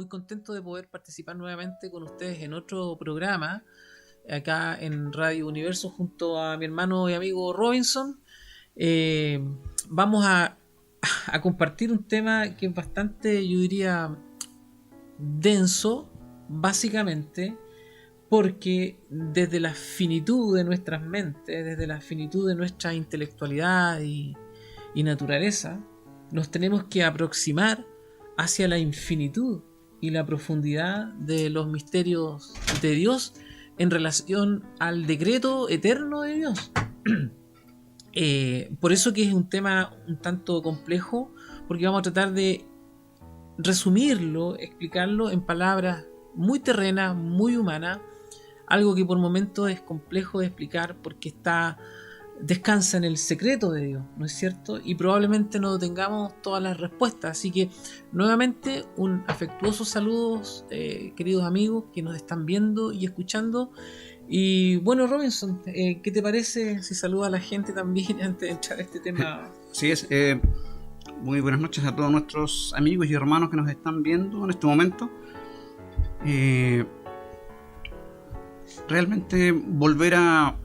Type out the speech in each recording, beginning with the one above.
muy contento de poder participar nuevamente con ustedes en otro programa, acá en Radio Universo, junto a mi hermano y amigo Robinson. Eh, Vamos a compartir un tema que es bastante, yo diría, denso, básicamente, porque desde la finitud de nuestras mentes, desde la finitud de nuestra intelectualidad y naturaleza, nos tenemos que aproximar hacia la infinitud y la profundidad de los misterios de Dios en relación al decreto eterno de Dios. Por eso que es un tema un tanto complejo, porque vamos a tratar de resumirlo, explicarlo en palabras muy terrenas, muy humanas, algo que por momentos es complejo de explicar porque descansa en el secreto de Dios, ¿no es cierto? Y probablemente no tengamos todas las respuestas. Así que nuevamente un afectuoso saludo, queridos amigos que nos están viendo y escuchando. Y bueno, Robinson, ¿qué te parece si saluda a la gente también antes de entrar a este tema? Sí, muy buenas noches a todos nuestros amigos y hermanos que nos están viendo en este momento. Realmente volver a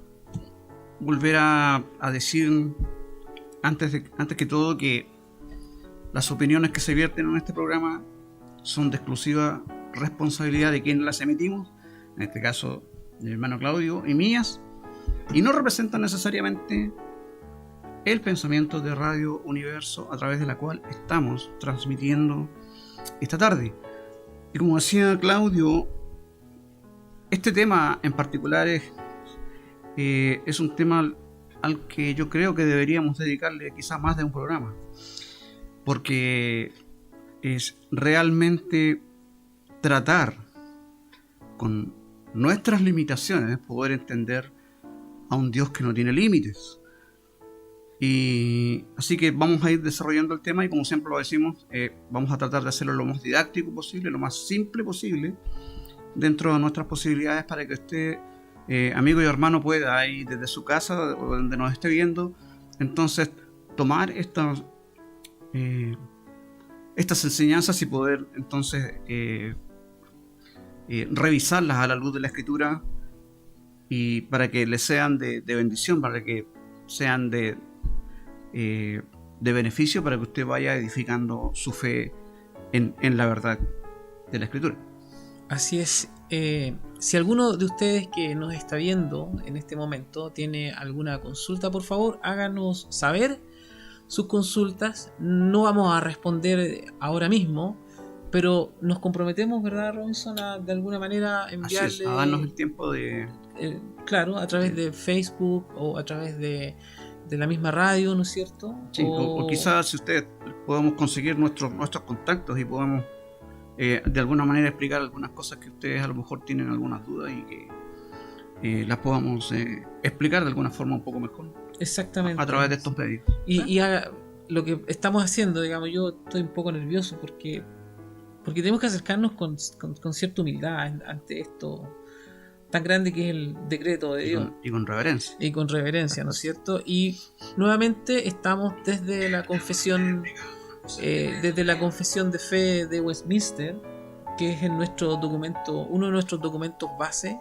decir antes que todo que las opiniones que se vierten en este programa son de exclusiva responsabilidad de quienes las emitimos, en este caso mi hermano Claudio y mías, y no representan necesariamente el pensamiento de Radio Universo a través de la cual estamos transmitiendo esta tarde. Y como decía Claudio, este tema en particular es un tema al que yo creo que deberíamos dedicarle quizás más de un programa, porque es realmente tratar con nuestras limitaciones poder entender a un Dios que no tiene límites. Y así que vamos a ir desarrollando el tema y, como siempre lo decimos, vamos a tratar de hacerlo lo más didáctico posible, lo más simple posible, dentro de nuestras posibilidades, para que usted, amigo y hermano, pueda ahí desde su casa o donde nos esté viendo, entonces tomar estas enseñanzas y poder entonces revisarlas a la luz de la Escritura, y para que les sean de bendición, para que sean de beneficio, para que usted vaya edificando su fe en la verdad de la Escritura. Así es. Si alguno de ustedes que nos está viendo en este momento tiene alguna consulta, por favor háganos saber sus consultas. No vamos a responder ahora mismo, pero nos comprometemos, ¿verdad, Robinson?, a de alguna manera enviarle, a darnos el tiempo de... claro, a través de Facebook o a través de la misma radio, ¿no es cierto? Sí, o quizás si ustedes podemos conseguir nuestros contactos y podemos de alguna manera explicar algunas cosas que ustedes a lo mejor tienen algunas dudas y que las podamos explicar de alguna forma un poco mejor. Exactamente. A través de estos medios. Y lo que estamos haciendo, digamos, yo estoy un poco nervioso porque tenemos que acercarnos con cierta humildad ante esto tan grande que es el decreto de Dios. Y con reverencia. Y con reverencia, ¿no es cierto? Y nuevamente estamos desde la confesión de fe de Westminster, que es nuestro documento, uno de nuestros documentos base,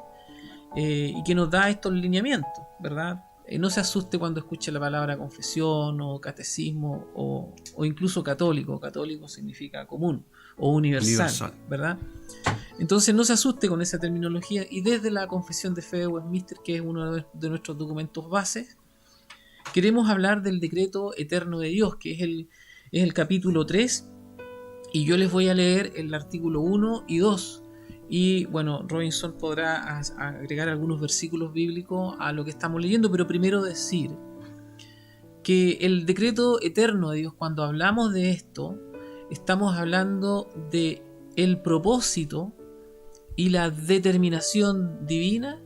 y que nos da estos lineamientos, ¿verdad? No se asuste cuando escuche la palabra confesión o catecismo o incluso católico. Católico significa común o universal, ¿verdad? Entonces no se asuste con esa terminología, y desde la confesión de fe de Westminster, que es uno de nuestros documentos bases, queremos hablar del decreto eterno de Dios, que es el capítulo 3, y yo les voy a leer el artículo 1 y 2. Y bueno, Robinson podrá agregar algunos versículos bíblicos a lo que estamos leyendo, pero primero decir que el decreto eterno de Dios, cuando hablamos de esto, estamos hablando de el propósito y la determinación divina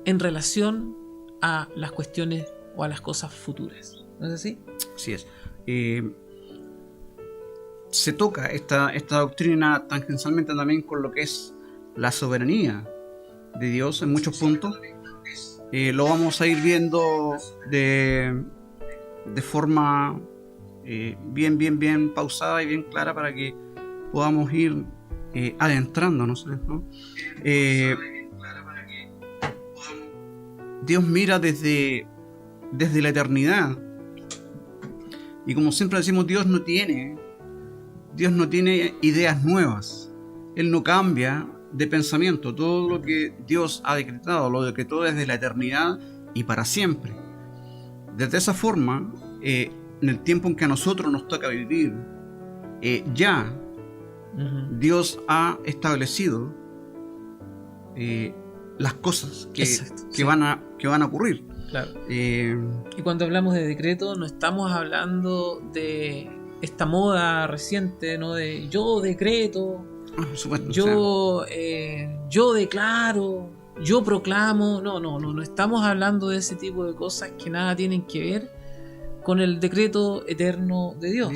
en relación a las cuestiones o a las cosas futuras. ¿No es así? Así es. Se toca esta doctrina tangencialmente también con lo que es la soberanía de Dios en muchos puntos. Lo vamos a ir viendo de forma bien pausada y bien clara, para que podamos ir adentrándonos, ¿no? Dios mira desde la eternidad. Y como siempre decimos, Dios no tiene ideas nuevas. Él no cambia de pensamiento. Todo lo que Dios ha decretado, lo decretó desde la eternidad y para siempre. Desde esa forma, en el tiempo en que a nosotros nos toca vivir, ya Dios ha establecido las cosas que van a ocurrir. Claro. Y cuando hablamos de decreto, no estamos hablando de esta moda reciente, ¿no? De yo decreto, yo declaro, yo proclamo. No estamos hablando de ese tipo de cosas que nada tienen que ver con el decreto eterno de Dios.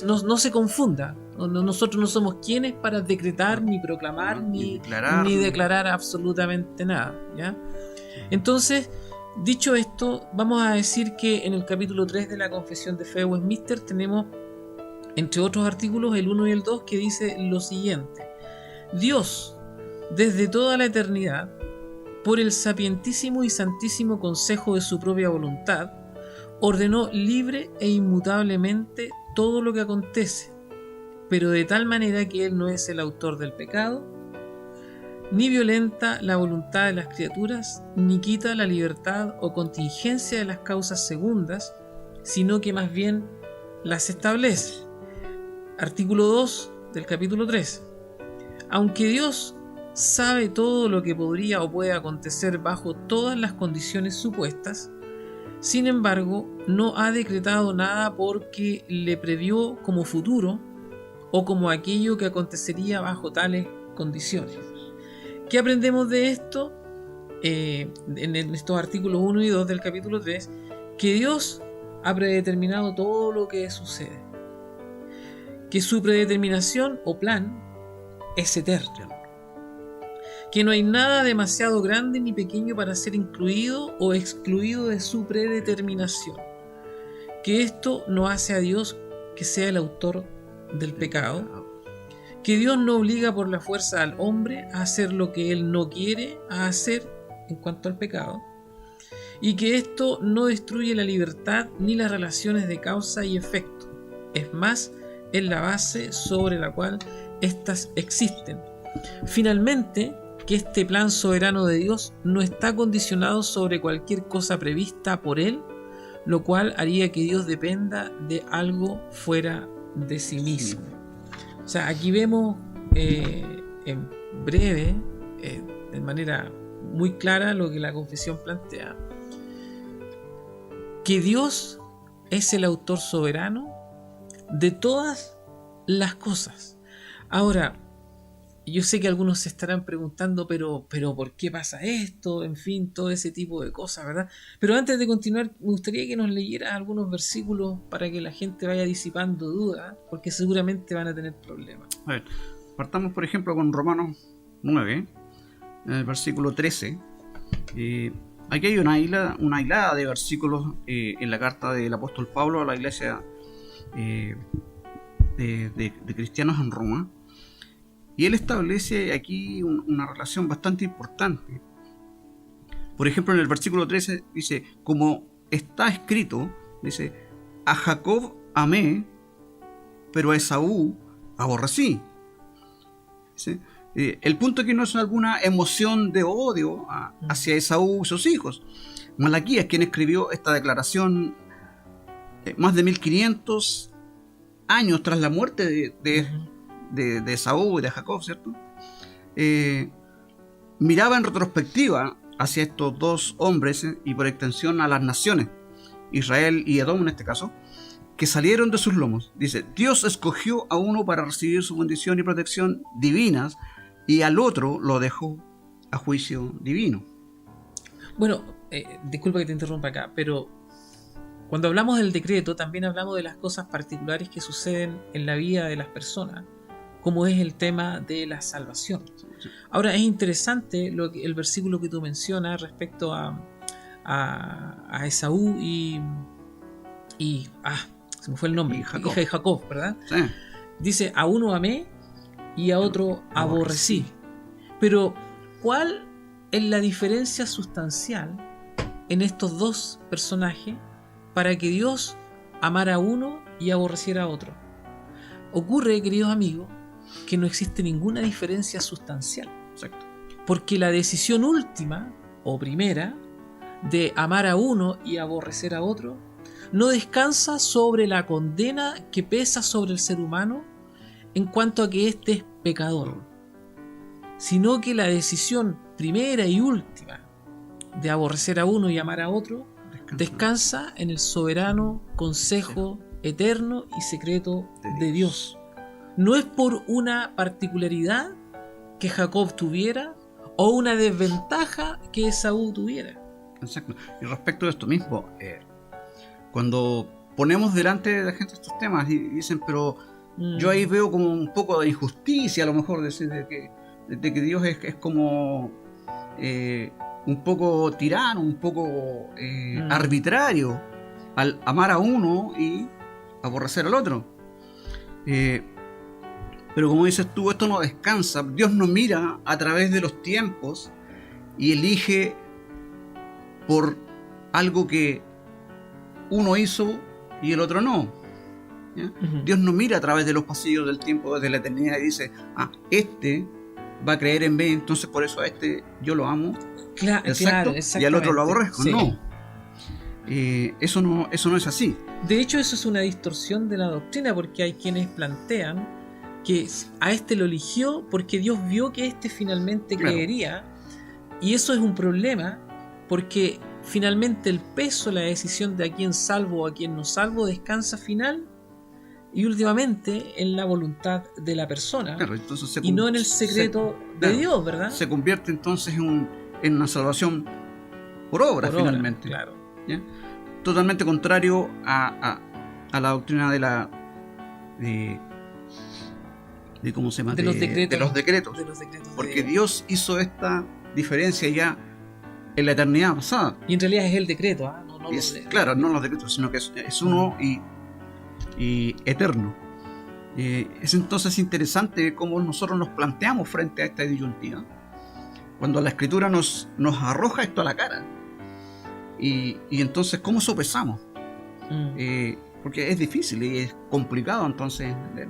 No se confunda. Nosotros no somos quienes para decretar, ni proclamar, ni declarar absolutamente nada, ¿ya? Entonces, dicho esto, vamos a decir que en el capítulo 3 de la Confesión de Fe de Westminster tenemos, entre otros artículos, el 1 y el 2, que dice lo siguiente: Dios, desde toda la eternidad, por el sapientísimo y santísimo consejo de su propia voluntad, ordenó libre e inmutablemente todo lo que acontece, pero de tal manera que Él no es el autor del pecado, ni violenta la voluntad de las criaturas, ni quita la libertad o contingencia de las causas segundas, sino que más bien las establece. Artículo 2 del capítulo 3. Aunque Dios sabe todo lo que podría o puede acontecer bajo todas las condiciones supuestas, sin embargo, no ha decretado nada porque le previó como futuro o como aquello que acontecería bajo tales condiciones. ¿Qué aprendemos de esto? En estos artículos 1 y 2 del capítulo 3, que Dios ha predeterminado todo lo que sucede, que su predeterminación o plan es eterno, que no hay nada demasiado grande ni pequeño para ser incluido o excluido de su predeterminación, que esto no hace a Dios que sea el autor del pecado, que Dios no obliga por la fuerza al hombre a hacer lo que él no quiere hacer en cuanto al pecado, y que esto no destruye la libertad ni las relaciones de causa y efecto. Es más, es la base sobre la cual éstas existen. Finalmente, que este plan soberano de Dios no está condicionado sobre cualquier cosa prevista por Él, lo cual haría que Dios dependa de algo fuera de sí mismo. O sea, aquí vemos en breve, de manera muy clara, lo que la confesión plantea: que Dios es el autor soberano de todas las cosas. Ahora, yo sé que algunos se estarán preguntando, pero ¿por qué pasa esto? En fin, todo ese tipo de cosas, ¿verdad? Pero antes de continuar, me gustaría que nos leyeras algunos versículos para que la gente vaya disipando dudas, porque seguramente van a tener problemas. A ver, partamos por ejemplo con Romanos 9, en el versículo 13. Aquí hay una hilada de versículos en la carta del apóstol Pablo a la iglesia de cristianos en Roma. Y él establece aquí una relación bastante importante. Por ejemplo, en el versículo 13 dice: como está escrito, dice, a Jacob amé, pero a Esaú aborrecí. ¿Sí? El punto aquí no es alguna emoción de odio hacia Esaú y sus hijos. Malaquías, quien escribió esta declaración más de 1500 años tras la muerte de Esaú y de Jacob, ¿cierto? Miraba en retrospectiva hacia estos dos hombres y por extensión a las naciones, Israel y Edom en este caso, que salieron de sus lomos. Dice: Dios escogió a uno para recibir su bendición y protección divinas, y al otro lo dejó a juicio divino. Bueno, disculpa que te interrumpa acá, pero cuando hablamos del decreto también hablamos de las cosas particulares que suceden en la vida de las personas, como es el tema de la salvación. Ahora, es interesante el versículo que tú mencionas respecto a Esaú y se me fue el nombre, hija de Jacob, ¿verdad? Sí. Dice: a uno amé, y a otro aborrecí. Pero, ¿cuál es la diferencia sustancial en estos dos personajes para que Dios amara a uno y aborreciera a otro? Ocurre, queridos amigos, que no existe ninguna diferencia sustancial. Exacto. Porque la decisión última, o primera, de amar a uno y aborrecer a otro, no descansa sobre la condena que pesa sobre el ser humano en cuanto a que éste es pecador, sino que la decisión primera y última de aborrecer a uno y amar a otro descansa en el soberano consejo eterno y secreto de Dios. No es por una particularidad que Jacob tuviera o una desventaja que Esaú tuviera. Exacto. Y respecto de esto mismo, cuando ponemos delante de la gente estos temas y dicen, pero yo ahí veo como un poco de injusticia, a lo mejor, decir de que Dios es como un poco tirano, un poco arbitrario al amar a uno y aborrecer al otro. Pero como dices tú, esto no descansa. Dios no mira a través de los tiempos y elige por algo que uno hizo y el otro no. Dios no mira a través de los pasillos del tiempo desde la eternidad y dice, este va a creer en mí, entonces por eso a este yo lo amo, claro, y al otro lo aborrezco. Sí. No. Eso no es así. De hecho, eso es una distorsión de la doctrina, porque hay quienes plantean que a este lo eligió porque Dios vio que este finalmente creería, y eso es un problema, porque finalmente el peso, la decisión de a quién salvo o a quién no salvo descansa final y últimamente en la voluntad de la persona, entonces y no en el secreto de Dios, ¿verdad? Se convierte entonces en una salvación por obra, finalmente. Claro. ¿Ya? Totalmente contrario a la doctrina de ¿cómo se llama? De los decretos. Porque Dios hizo esta diferencia ya en la eternidad pasada. Y en realidad es el decreto, claro, no los decretos, sino que es uno y eterno. Es entonces interesante cómo nosotros nos planteamos frente a esta disyuntiva cuando la Escritura nos arroja esto a la cara. Y entonces, ¿cómo sopesamos? Porque es difícil y es complicado entonces entender.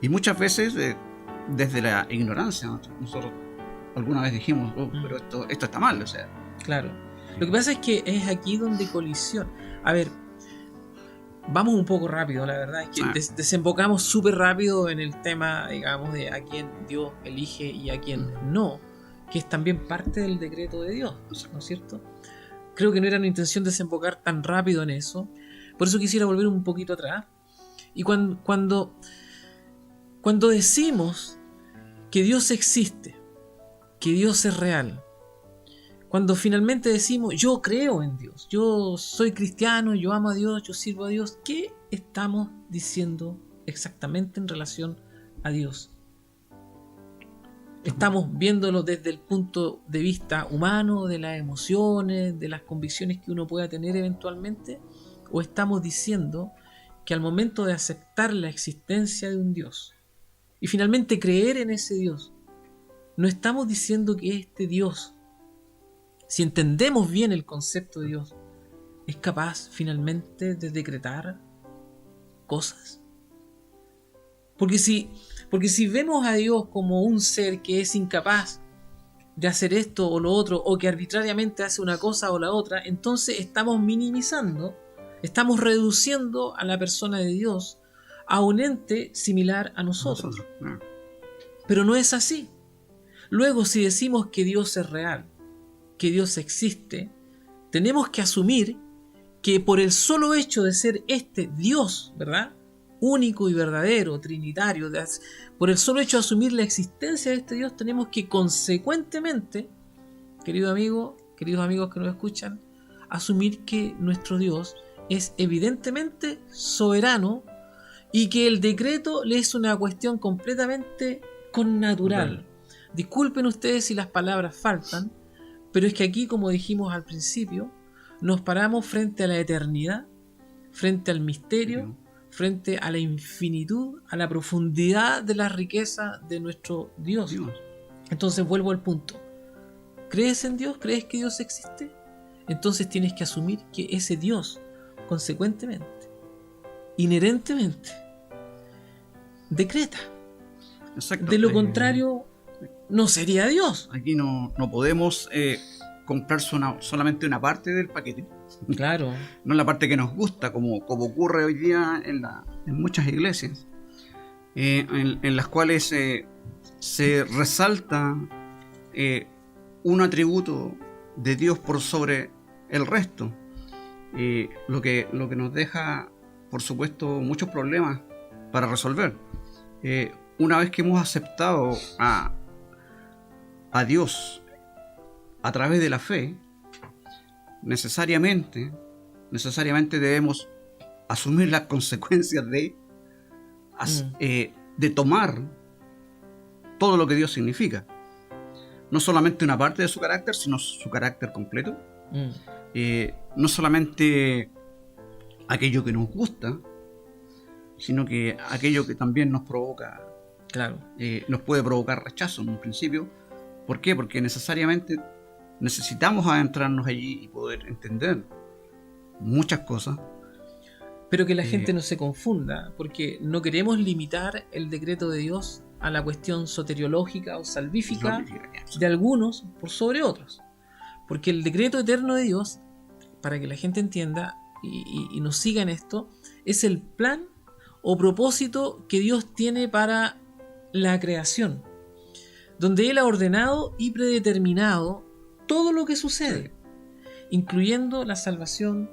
Y muchas veces, desde la ignorancia, nosotros alguna vez dijimos, pero esto está mal, o sea. Claro. Lo que pasa es que es aquí donde colisiona. A ver, vamos un poco rápido, la verdad es que desembocamos súper rápido en el tema, digamos, de a quién Dios elige y a quién no, que es también parte del decreto de Dios, ¿no es cierto? Creo que no era una intención desembocar tan rápido en eso, por eso quisiera volver un poquito atrás. Y cuando decimos que Dios existe, que Dios es real, cuando finalmente decimos yo creo en Dios, yo soy cristiano, yo amo a Dios, yo sirvo a Dios, ¿qué estamos diciendo exactamente en relación a Dios? ¿Estamos viéndolo desde el punto de vista humano, de las emociones, de las convicciones que uno pueda tener eventualmente? ¿O estamos diciendo que al momento de aceptar la existencia de un Dios y finalmente creer en ese Dios, no estamos diciendo que este Dios, si entendemos bien el concepto de Dios, es capaz finalmente de decretar cosas? Porque si vemos a Dios como un ser que es incapaz de hacer esto o lo otro, o que arbitrariamente hace una cosa o la otra, entonces estamos minimizando, estamos reduciendo a la persona de Dios a un ente similar a nosotros. Pero no es así. Luego, si decimos que Dios es real, que Dios existe, tenemos que asumir que por el solo hecho de ser este Dios, ¿verdad?, único y verdadero, trinitario, por el solo hecho de asumir la existencia de este Dios, tenemos que consecuentemente, queridos amigos que nos escuchan, asumir que nuestro Dios es evidentemente soberano y que el decreto le es una cuestión completamente connatural. Disculpen ustedes si las palabras faltan, pero es que aquí, como dijimos al principio, nos paramos frente a la eternidad, frente al misterio, frente a la infinitud, a la profundidad de la riqueza de nuestro Dios. Entonces vuelvo al punto. ¿Crees en Dios? ¿Crees que Dios existe? Entonces tienes que asumir que ese Dios, consecuentemente, inherentemente, decreta. Exacto. De lo contrario, no sería Dios. Aquí no podemos comprar solamente una parte del paquete. Claro. No la parte que nos gusta, como ocurre hoy día en muchas iglesias, en las cuales se resalta un atributo de Dios por sobre el resto, lo que nos deja, por supuesto, muchos problemas para resolver. Una vez que hemos aceptado a Dios a través de la fe, necesariamente debemos asumir las consecuencias de tomar todo lo que Dios significa. No solamente una parte de su carácter, sino su carácter completo. No solamente aquello que nos gusta, sino que aquello que también nos provoca, nos puede provocar rechazo en un principio. ¿Por qué? Porque necesariamente necesitamos adentrarnos allí y poder entender muchas cosas. Pero que la gente no se confunda, porque no queremos limitar el decreto de Dios a la cuestión soteriológica o salvífica de algunos por sobre otros. Porque el decreto eterno de Dios, para que la gente entienda y nos siga en esto, es el plan o propósito que Dios tiene para la creación, donde Él ha ordenado y predeterminado todo lo que sucede, incluyendo la salvación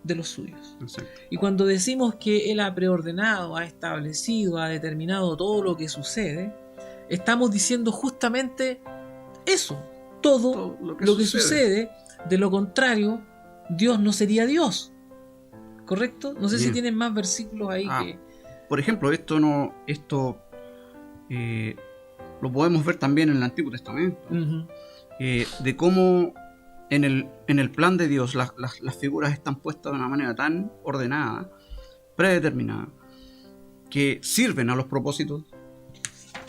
de los suyos. Exacto. Y cuando decimos que Él ha preordenado, ha establecido, ha determinado todo lo que sucede, estamos diciendo justamente eso, todo lo que sucede. De lo contrario, Dios no sería Dios. ¿Correcto? No sé si tienen más versículos ahí que... Por ejemplo, esto lo podemos ver también en el Antiguo Testamento. De cómo en el plan de Dios las figuras están puestas de una manera tan ordenada, predeterminada, que sirven a los propósitos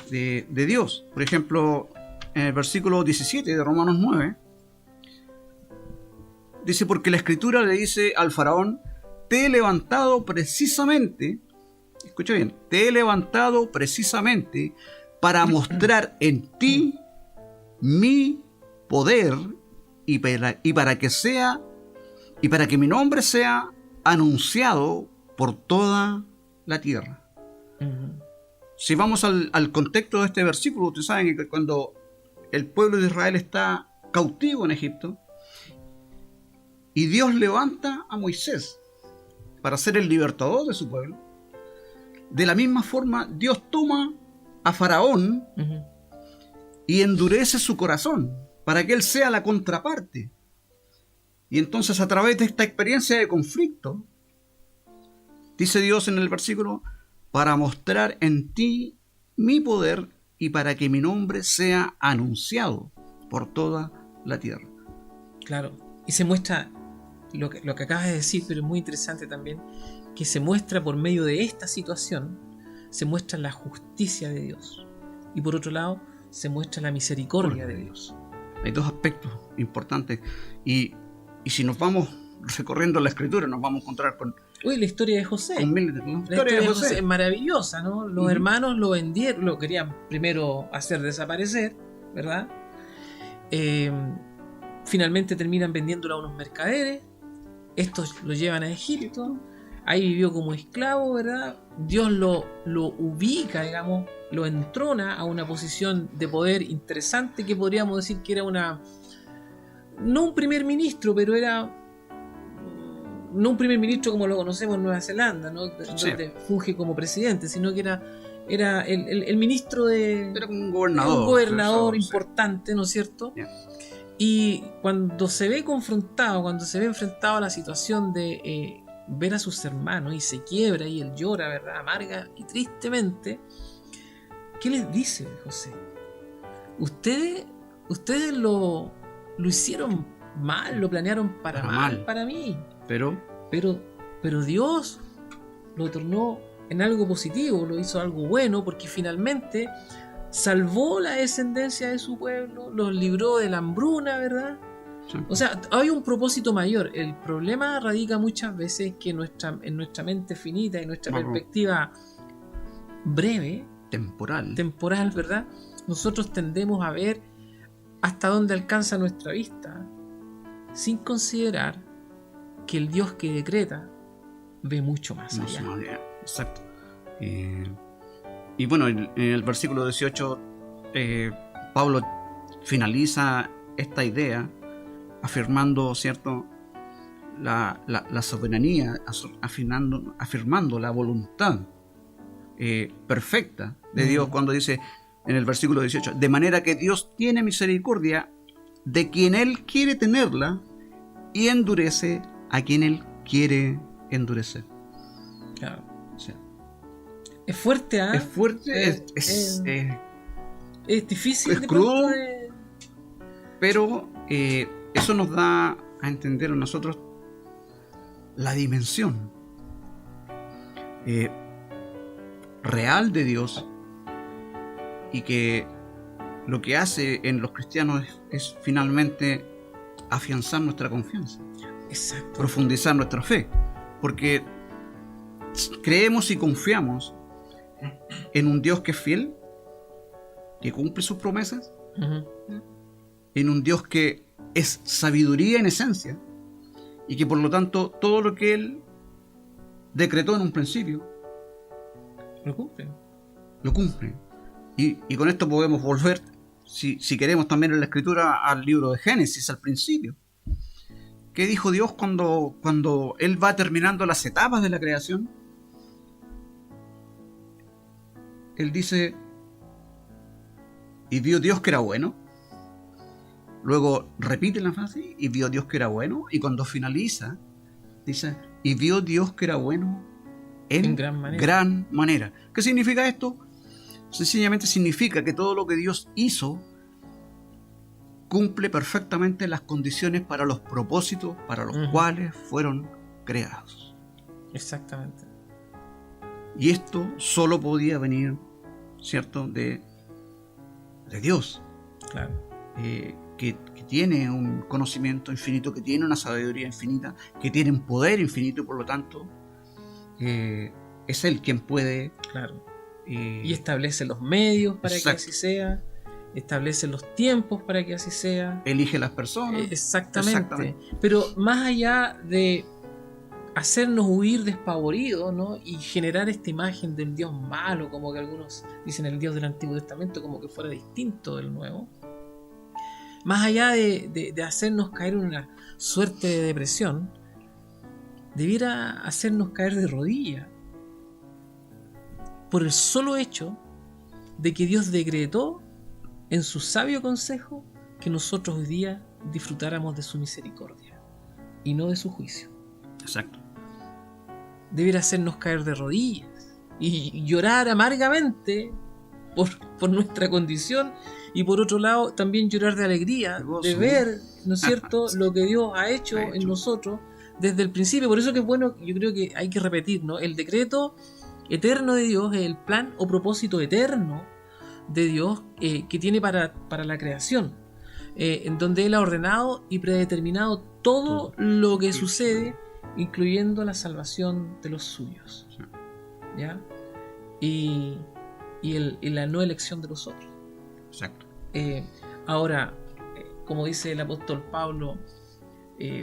de Dios. Por ejemplo, en el versículo 17 de Romanos 9 dice: porque la Escritura le dice al faraón: te he levantado precisamente, escucha bien, te he levantado precisamente para mostrar en ti mi poder y para que mi nombre sea anunciado por toda la tierra. Si vamos al contexto de este versículo, ustedes saben que cuando el pueblo de Israel está cautivo en Egipto y Dios levanta a Moisés para ser el libertador de su pueblo, de la misma forma Dios toma a Faraón y endurece su corazón para que él sea la contraparte. Y entonces, a través de esta experiencia de conflicto, dice Dios en el versículo: para mostrar en ti mi poder y para que mi nombre sea anunciado por toda la tierra. Claro, y se muestra lo que acabas de decir, pero es muy interesante también, que se muestra por medio de esta situación, se muestra la justicia de Dios. Y por otro lado, se muestra la misericordia de Dios. Hay dos aspectos importantes. Y si nos vamos recorriendo la Escritura, nos vamos a encontrar con... Uy, la historia de José. La historia de José es maravillosa, ¿no? Los hermanos lo vendieron, lo querían primero hacer desaparecer, ¿verdad? Finalmente terminan vendiéndolo a unos mercaderes. Estos lo llevan a Egipto. Ahí vivió como esclavo, ¿verdad? Dios lo ubica, digamos, lo entrona a una posición de poder interesante, que podríamos decir que era no un primer ministro, pero era no un primer ministro como lo conocemos en Nueva Zelanda, ¿no? Donde funge como presidente, sino que era el ministro de... Era como un gobernador. Un gobernador importante, ¿no es cierto? Yeah. Y cuando se ve enfrentado a la situación de ver a sus hermanos, y se quiebra y él llora, ¿verdad? Amarga y tristemente, ¿qué les dice José? Ustedes lo hicieron mal, lo planearon para mal para mí. Pero Dios lo tornó en algo positivo, lo hizo algo bueno, porque finalmente salvó la descendencia de su pueblo, los libró de la hambruna, ¿verdad? Sí. O sea, hay un propósito mayor. El problema radica muchas veces que en nuestra mente finita y nuestra perspectiva breve, temporal, ¿verdad? Nosotros tendemos a ver hasta dónde alcanza nuestra vista, sin considerar que el Dios que decreta ve mucho más allá. Exacto. Y bueno, en el versículo 18, Pablo finaliza esta idea afirmando, ¿cierto?, la soberanía, afirmando la voluntad perfecta de Dios, cuando dice en el versículo 18, de manera que Dios tiene misericordia de quien Él quiere tenerla y endurece a quien Él quiere endurecer. Claro. O sea, es fuerte, ¿eh? Es fuerte, es difícil, es crudo, pero eso nos da a entender a nosotros la dimensión real de Dios, y que lo que hace en los cristianos es finalmente afianzar nuestra confianza. Exacto. Profundizar nuestra fe, porque creemos y confiamos en un Dios que es fiel, que cumple sus promesas, en un Dios que es sabiduría en esencia, y que por lo tanto todo lo que Él decretó en un principio lo cumple. Y con esto podemos volver, si queremos, también en la Escritura, al libro de Génesis, al principio. ¿Qué dijo Dios cuando Él va terminando las etapas de la creación? Él dice, y vio Dios que era bueno. Luego repite la frase, y vio Dios que era bueno. Y cuando finaliza, dice, y vio Dios que era bueno en gran manera. ¿Qué significa esto? Sencillamente significa que todo lo que Dios hizo cumple perfectamente las condiciones para los propósitos para los cuales fueron creados. Exactamente. Y esto solo podía venir, ¿cierto?, de Dios. Claro. Que tiene un conocimiento infinito, que tiene una sabiduría infinita, que tiene un poder infinito, y por lo tanto es Él quien puede. Claro. Y establece los medios para que así sea, establece los tiempos para que así sea, elige las personas. Exactamente. Pero más allá de hacernos huir despavoridos, ¿no?, y generar esta imagen del Dios malo, como que algunos dicen el Dios del Antiguo Testamento, como que fuera distinto del Nuevo, más allá de hacernos caer en una suerte de depresión, debiera hacernos caer de rodillas por el solo hecho de que Dios decretó en su sabio consejo que nosotros hoy día disfrutáramos de su misericordia y no de su juicio. Exacto. Debiera hacernos caer de rodillas y llorar amargamente por nuestra condición, y por otro lado también llorar de alegría de ver, ¿no es cierto?, lo que Dios ha hecho en nosotros desde el principio. Por eso que es bueno, yo creo que hay que repetir, ¿no?, el decreto eterno de Dios es el plan o propósito eterno de Dios que tiene para la creación, en donde Él ha ordenado y predeterminado todo lo que sucede, incluyendo la salvación de los suyos, ¿ya? Y la no elección de los otros. Exacto. Ahora, como dice el apóstol Pablo,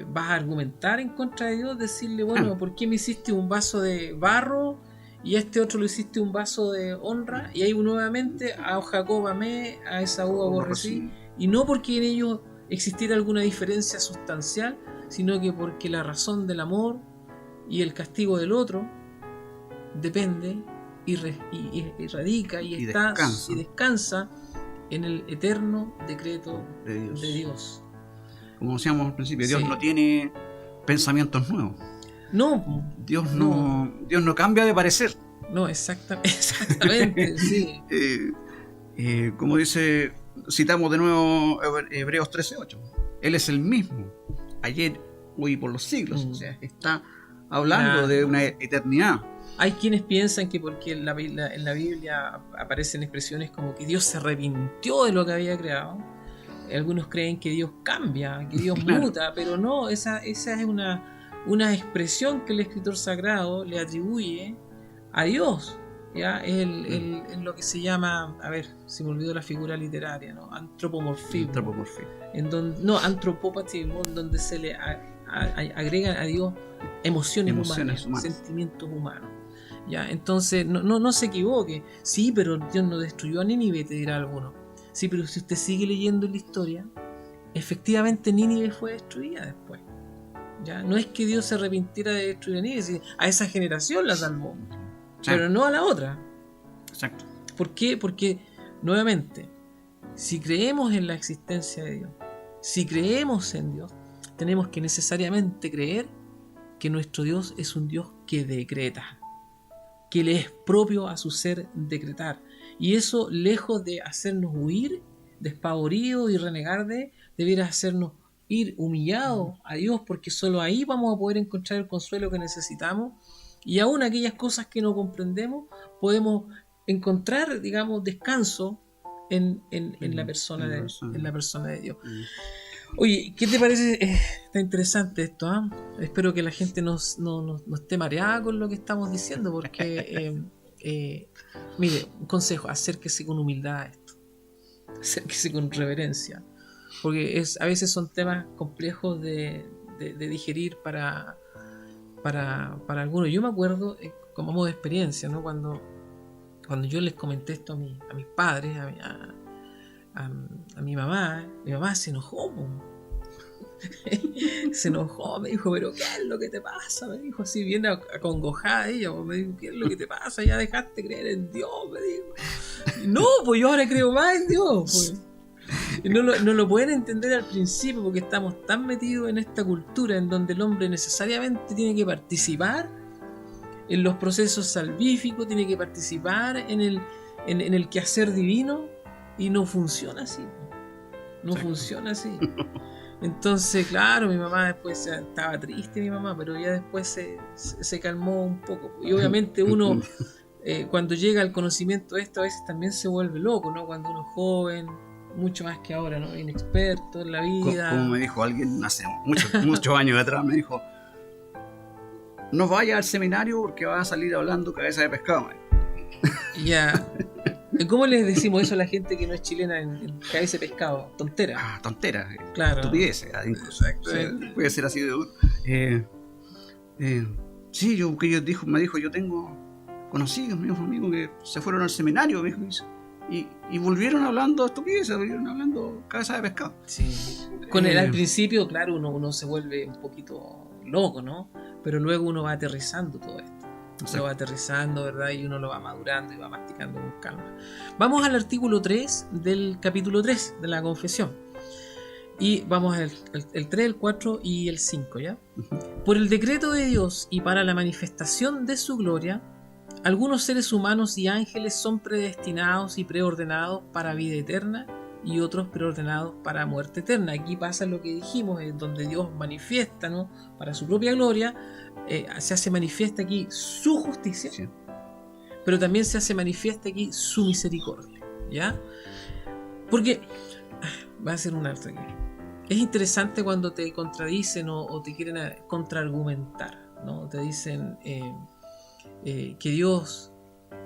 vas a argumentar en contra de Dios, decirle, bueno, ¿por qué me hiciste un vaso de barro y a este otro le hiciste un vaso de honra? Y ahí nuevamente a Jacob amé, a Esaú aborrecí, y no porque en ellos existiera alguna diferencia sustancial, sino que porque la razón del amor y el castigo del otro depende y radica y descansa en el eterno decreto de Dios. Como decíamos al principio, Dios no tiene pensamientos nuevos. No. Dios no cambia de parecer. No, exactamente, sí. Como dice, citamos de nuevo Hebreos 13:8. Él es el mismo, ayer, hoy y por los siglos. O sea, está hablando de una eternidad. Hay quienes piensan que porque en la Biblia aparecen expresiones como que Dios se arrepintió de lo que había creado. Algunos creen que Dios cambia, que Dios muta, pero no, esa es una expresión que el escritor sagrado le atribuye a Dios. ¿Ya? Es lo que se llama, a ver, se me olvidó la figura literaria, ¿no? Antropomorfismo. Antropopatismo, donde se le agregan a Dios emociones humanas, sentimientos humanos. ¿Ya? Entonces, no se equivoque. Sí, pero Dios no destruyó a Nínive, te dirá alguno. Sí, pero si usted sigue leyendo la historia, efectivamente Nínive fue destruida después. ¿Ya? No es que Dios se arrepintiera de destruir a Nínive, a esa generación la salvó, pero no a la otra. Exacto. ¿Por qué? Porque, nuevamente, si creemos en la existencia de Dios, si creemos en Dios, tenemos que necesariamente creer que nuestro Dios es un Dios que decreta, que le es propio a su ser decretar. Y eso, lejos de hacernos huir, despavoridos y renegar debiera hacernos ir humillados a Dios, porque solo ahí vamos a poder encontrar el consuelo que necesitamos, y aún aquellas cosas que no comprendemos podemos encontrar, digamos, descanso en la persona de Dios. Oye, ¿qué te parece? Está interesante esto, ¿eh? Espero que la gente no esté mareada con lo que estamos diciendo, porque mire, un consejo: acérquese con humildad a esto, acérquese con reverencia, porque a veces son temas complejos de digerir para algunos. Yo me acuerdo, como modo de experiencia, ¿no? Cuando yo les comenté esto a mis padres, a mi mamá se enojó. Se enojó, me dijo, pero ¿qué es lo que te pasa? Me dijo así, bien acongojada ella. Me dijo, ¿qué es lo que te pasa? Ya dejaste creer en Dios, me dijo. Y no, pues yo ahora creo más en Dios, pues. Y no lo pueden entender al principio, porque estamos tan metidos en esta cultura en donde el hombre necesariamente tiene que participar en los procesos salvíficos, tiene que participar en el quehacer divino, y no funciona así. No funciona así. Entonces, claro, mi mamá después estaba triste, pero ya después se calmó un poco. Y obviamente uno, cuando llega al conocimiento de esto, a veces también se vuelve loco, ¿no? Cuando uno es joven, mucho más que ahora, ¿no? Inexperto en la vida. Como me dijo alguien hace muchos años atrás, me dijo, no vayas al seminario porque vas a salir hablando cabeza de pescado. Ya. ¿Cómo les decimos eso a la gente que no es chilena en cabeza de pescado? Tontera. Tontera. Claro. Estupideces. Puede ser así de duro. Sí, me dijo, yo tengo conocidos, mis amigos que se fueron al seminario, me dijo, y volvieron hablando estupideces, volvieron hablando cabeza de pescado. Sí. Al principio, claro, uno se vuelve un poquito loco, ¿no? Pero luego uno va aterrizando todo esto. Lo va aterrizando, ¿verdad? Y uno lo va madurando y va masticando con calma. Vamos al artículo 3 del capítulo 3 de la confesión. Y vamos al 3, el 4 y el 5, ¿ya? Por el decreto de Dios y para la manifestación de su gloria, algunos seres humanos y ángeles son predestinados y preordenados para vida eterna, y otros preordenados para muerte eterna. Aquí pasa lo que dijimos, es donde Dios manifiesta, ¿no? Para su propia gloria, se hace manifiesta aquí su justicia, sí, pero también se hace manifiesta aquí su misericordia, ¿ya? Porque va a ser un alto aquí. Es interesante cuando te contradicen o te quieren contraargumentar, ¿no? Te dicen que Dios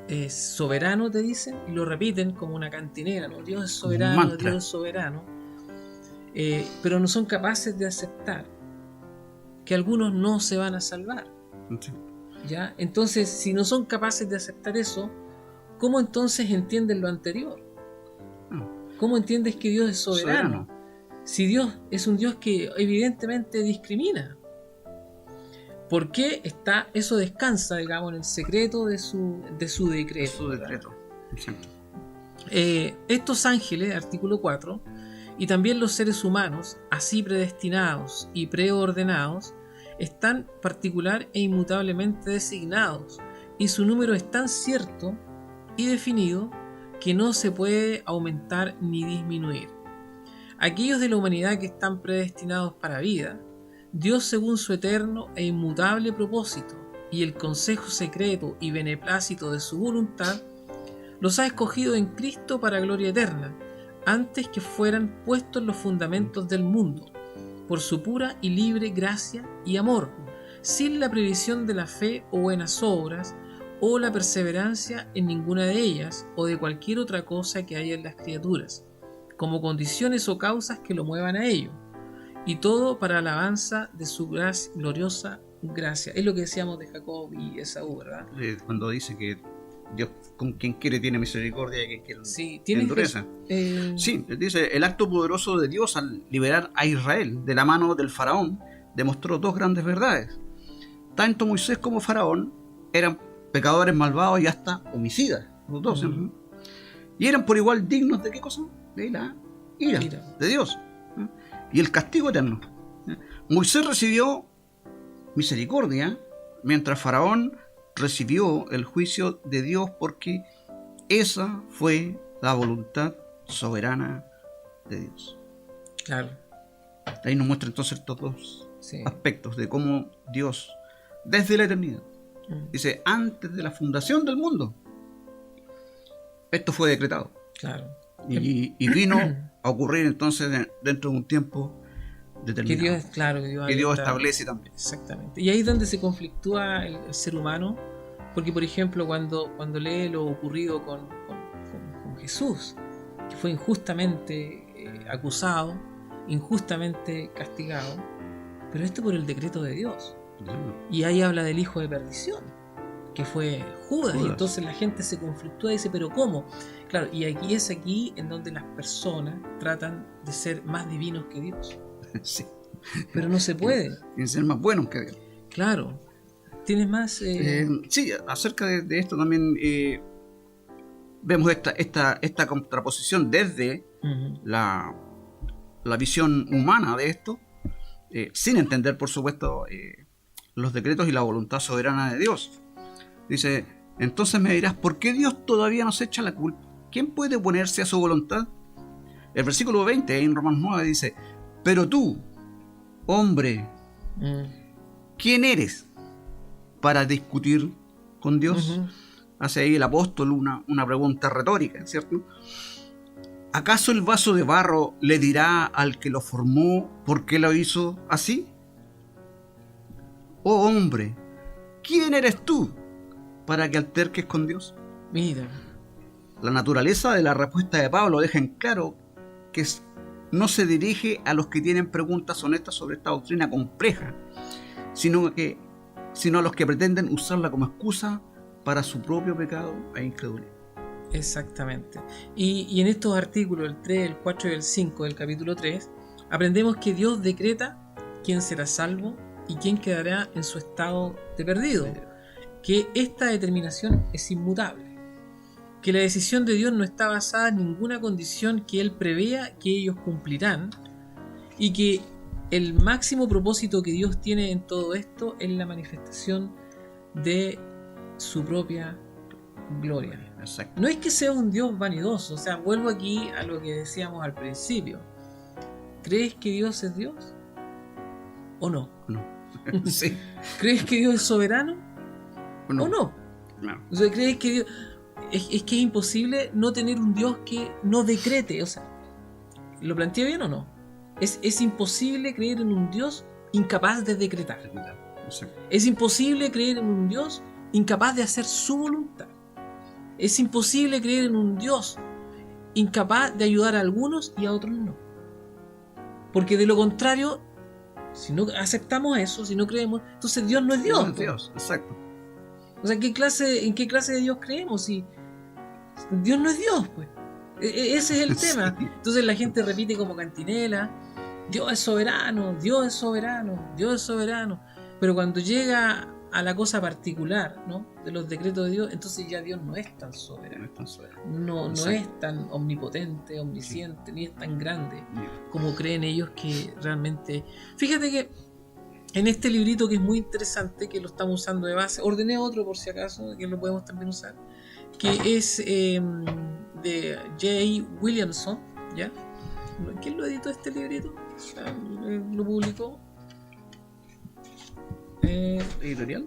es soberano, te dicen, y lo repiten como una cantinera, ¿no? Dios es soberano, Dios es soberano, pero no son capaces de aceptar que algunos no se van a salvar. Sí. ¿Ya? Entonces, si no son capaces de aceptar eso, ¿cómo entonces entienden lo anterior? ¿Cómo entiendes que Dios es soberano? Si Dios es un Dios que evidentemente discrimina. ¿Por qué está? Eso descansa, digamos, en el secreto de su decreto. Su decreto. Exacto. Estos ángeles, artículo 4, y también los seres humanos, así predestinados y preordenados, están particular e inmutablemente designados, y su número es tan cierto y definido que no se puede aumentar ni disminuir. Aquellos de la humanidad que están predestinados para vida Dios, según su eterno e inmutable propósito y el consejo secreto y beneplácito de su voluntad, los ha escogido en Cristo para gloria eterna, antes que fueran puestos los fundamentos del mundo, por su pura y libre gracia y amor, sin la previsión de la fe o buenas obras, o la perseverancia en ninguna de ellas, o de cualquier otra cosa que haya en las criaturas, como condiciones o causas que lo muevan a ello, y todo para alabanza de su gloriosa gracia. Es lo que decíamos de Jacob y Esaú, ¿verdad? Cuando dice que Dios con quien quiere tiene misericordia y quien Sí, quiere endureza. Sí, dice, el acto poderoso de Dios al liberar a Israel de la mano del faraón demostró dos grandes verdades. Tanto Moisés como Faraón eran pecadores malvados y hasta homicidas, los dos. Y eran por igual dignos de ¿qué cosa? De la ira de Dios. Y el castigo eterno. Moisés recibió misericordia, mientras Faraón recibió el juicio de Dios, porque esa fue la voluntad soberana de Dios. Claro. Ahí nos muestra entonces estos dos aspectos de cómo Dios, desde la eternidad, dice, antes de la fundación del mundo, esto fue decretado. Claro. Y vino a ocurrir entonces dentro de un tiempo determinado. Que Dios establece también. Exactamente. Y ahí es donde se conflictúa el ser humano, porque por ejemplo cuando lee lo ocurrido con Jesús, que fue injustamente acusado, injustamente castigado, pero esto por el decreto de Dios. Y ahí habla del hijo de perdición, que fue Judas. Y entonces la gente se conflictúa y dice, ¿pero cómo? Claro, y aquí es en donde las personas tratan de ser más divinos que Dios. Sí. Pero no se puede. Quieren ser más buenos que Dios. Claro. ¿Tienes más? Sí, acerca de esto también vemos esta contraposición desde la visión humana de esto, sin entender, por supuesto, los decretos y la voluntad soberana de Dios. Dice, entonces me dirás, ¿por qué Dios todavía nos echa la culpa? ¿Quién puede oponerse a su voluntad? El versículo 20 en Romanos 9 dice, pero tú, hombre, ¿quién eres para discutir con Dios? Hace ahí el apóstol una pregunta retórica, ¿cierto? ¿Acaso el vaso de barro le dirá al que lo formó por qué lo hizo así? Oh hombre, ¿quién eres tú para que alterques con Dios? Mira. La naturaleza de la respuesta de Pablo deja en claro que no se dirige a los que tienen preguntas honestas sobre esta doctrina compleja, sino a los que pretenden usarla como excusa para su propio pecado e incredulidad. Exactamente. Y en estos artículos, el 3, el 4 y el 5 del capítulo 3, aprendemos que Dios decreta quién será salvo y quién quedará en su estado de perdido. Que esta determinación es inmutable. Que la decisión de Dios no está basada en ninguna condición que Él prevea que ellos cumplirán, y que el máximo propósito que Dios tiene en todo esto es la manifestación de su propia gloria. Exacto. No es que sea un Dios vanidoso, o sea, vuelvo aquí a lo que decíamos al principio. ¿Crees que Dios es Dios? ¿O no? No. Sí. ¿Crees que Dios es soberano? No. ¿O no? No. O sea, ¿crees que Dios... Es que es imposible no tener un Dios que no decrete, o sea, ¿lo planteé bien o no? Es imposible creer en un Dios incapaz de decretar. Exacto. Es imposible creer en un Dios incapaz de hacer su voluntad. Es imposible creer en un Dios incapaz de ayudar a algunos y a otros no. Porque de lo contrario, si no aceptamos eso, si no creemos, entonces Dios no es Dios. No es Dios, exacto. O sea, ¿en qué clase de Dios creemos? Si Dios no es Dios, pues. Ese es el tema. Entonces la gente repite como cantinela, Dios es soberano, Dios es soberano, Dios es soberano. Pero cuando llega a la cosa particular, ¿no?, de los decretos de Dios, entonces ya Dios no es tan soberano. No es tan omnipotente, omnisciente, ni es tan grande como creen ellos que realmente. Fíjate que en este librito, que es muy interesante, que lo estamos usando de base, ordené otro por si acaso, que lo podemos también usar, que es de J. Williamson, ¿ya? ¿Quién lo editó este librito? O sea, lo publicó. ¿Editorial?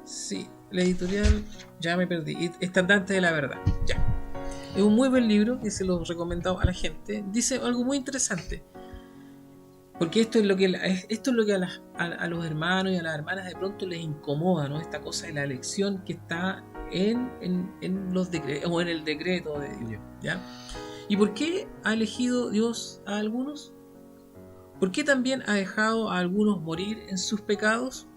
Sí, la editorial, ya me perdí. Estandarte de la verdad. Ya. Es un muy buen libro que se lo he recomendado a la gente. Dice algo muy interesante. Porque esto es lo que a los hermanos y a las hermanas de pronto les incomoda, ¿no? Esta cosa de la elección que está en los decretos o en el decreto de Dios, ¿ya? ¿Y por qué ha elegido Dios a algunos? ¿Por qué también ha dejado a algunos morir en sus pecados?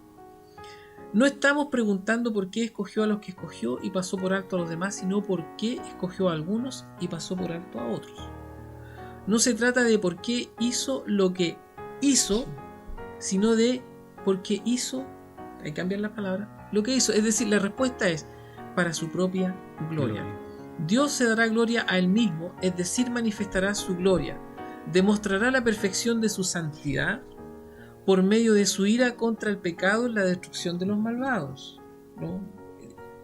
No estamos preguntando por qué escogió a los que escogió y pasó por alto a los demás, sino por qué escogió a algunos y pasó por alto a otros. No se trata de por qué hizo lo que hizo, sino de por qué hizo, hay que cambiar la palabra, lo que hizo. Es decir, la respuesta es para su propia gloria. Dios se dará gloria a Él mismo, es decir, manifestará su gloria, demostrará la perfección de su santidad por medio de su ira contra el pecado y la destrucción de los malvados, ¿no?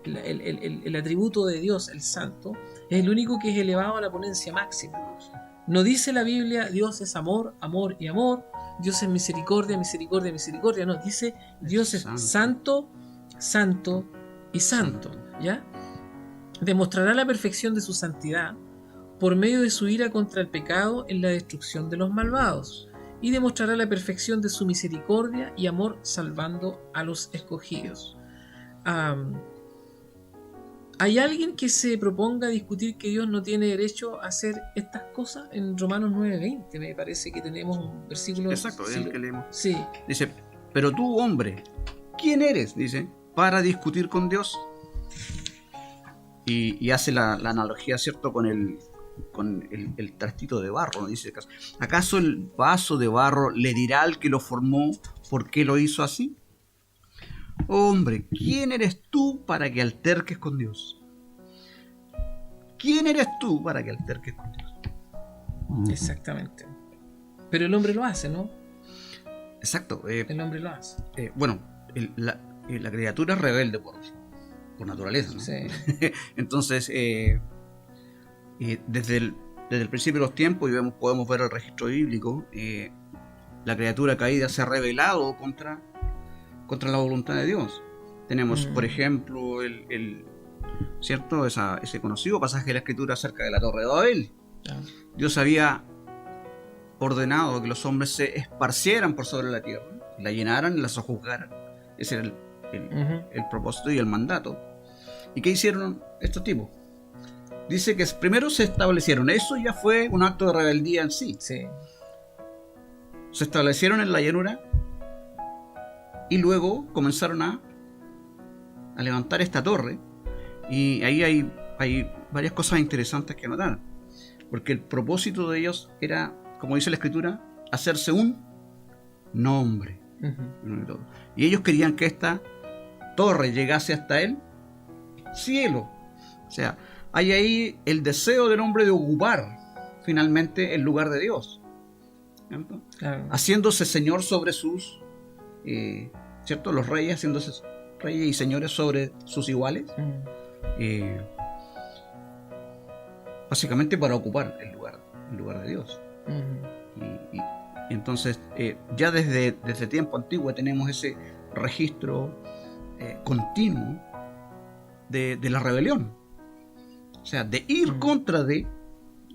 El atributo de Dios, el santo, es el único que es elevado a la ponencia máxima. No dice la Biblia Dios es amor, amor y amor, Dios es misericordia, misericordia, misericordia. No, dice Dios es santo, santo y santo, ¿ya? Demostrará la perfección de su santidad por medio de su ira contra el pecado en la destrucción de los malvados, y demostrará la perfección de su misericordia y amor salvando a los escogidos. ¿Hay alguien que se proponga discutir que Dios no tiene derecho a hacer estas cosas? En Romanos 9:20 me parece que tenemos un versículo. Exacto, es el que leemos. Sí. Dice, pero tú, hombre, ¿quién eres? Dice, para discutir con Dios. Y hace la analogía, ¿cierto?, con el trastito de barro, ¿no? Dice, ¿acaso el vaso de barro le dirá al que lo formó por qué lo hizo así? Hombre, ¿quién eres tú para que alterques con Dios? ¿Quién eres tú para que alterques con Dios? Exactamente. Pero el hombre lo hace, ¿no? Exacto. El hombre lo hace. Bueno, la criatura es rebelde por naturaleza, ¿no? Sí. Entonces, desde el principio de los tiempos, y podemos ver el registro bíblico, la criatura caída se ha rebelado contra la voluntad de Dios. Tenemos, por ejemplo, ¿cierto? Ese conocido pasaje de la Escritura acerca de la Torre de Babel. Dios había ordenado que los hombres se esparcieran por sobre la tierra, la llenaran y la sojuzgaran. Ese era el propósito y el mandato. ¿Y qué hicieron estos tipos? Dice que primero se establecieron. Eso ya fue un acto de rebeldía en sí. Sí. Se establecieron en la llanura y luego comenzaron a levantar esta torre. Y ahí hay varias cosas interesantes que notar, porque el propósito de ellos era, como dice la Escritura, hacerse un nombre. Y ellos querían que esta torre llegase hasta el cielo. O sea, hay ahí el deseo del hombre de ocupar finalmente el lugar de Dios, claro, haciéndose señor sobre sus ¿cierto? Los reyes, haciéndose reyes y señores sobre sus iguales, básicamente para ocupar el lugar de Dios. Y entonces ya desde tiempo antiguo tenemos ese registro continuo de la rebelión, o sea, de ir contra de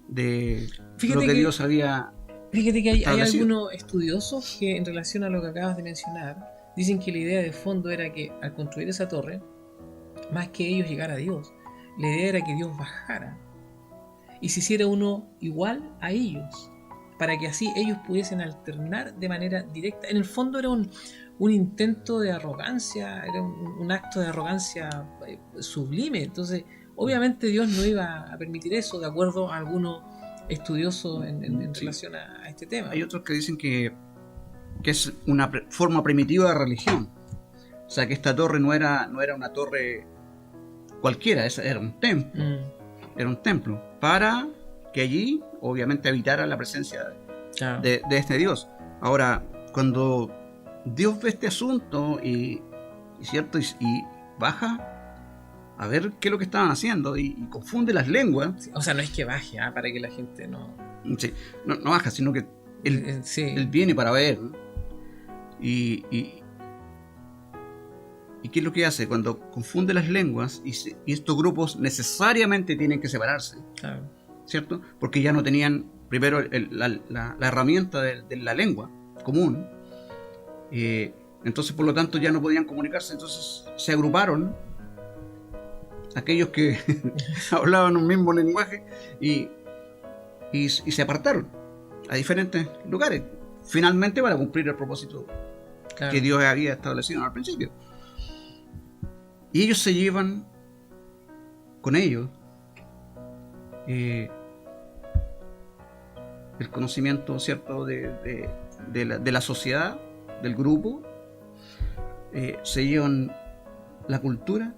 lo que Dios había. Fíjate que hay algunos estudiosos que, en relación a lo que acabas de mencionar, dicen que la idea de fondo era que al construir esa torre, más que ellos llegar a Dios, la idea era que Dios bajara y se hiciera uno igual a ellos, para que así ellos pudiesen alternar de manera directa. En el fondo era un intento de arrogancia, era un acto de arrogancia sublime. Entonces, obviamente Dios no iba a permitir eso, de acuerdo a algunos estudiosos en relación a este tema. Hay otros que dicen que es una forma primitiva de religión. O sea, que esta torre no era una torre cualquiera, era un templo. Era un templo para que allí, obviamente, habitara la presencia de este Dios. Ahora, cuando Dios ve este asunto ¿cierto? Y baja a ver qué es lo que estaban haciendo y confunde las lenguas. Sí, o sea, no es que baje, para que la gente no... Sí, no baja, sino que él viene para ver, ¿no? Y ¿Y qué es lo que hace? Cuando confunde las lenguas y estos grupos necesariamente tienen que separarse, Claro. ¿cierto? Porque ya no tenían primero la herramienta de la lengua común, entonces por lo tanto ya no podían comunicarse, entonces se agruparon aquellos que hablaban un mismo lenguaje y se apartaron a diferentes lugares, finalmente para cumplir el propósito Claro. que Dios había establecido al principio. Y ellos se llevan con ellos el conocimiento, ¿cierto?, de la sociedad, del grupo, se llevan la cultura,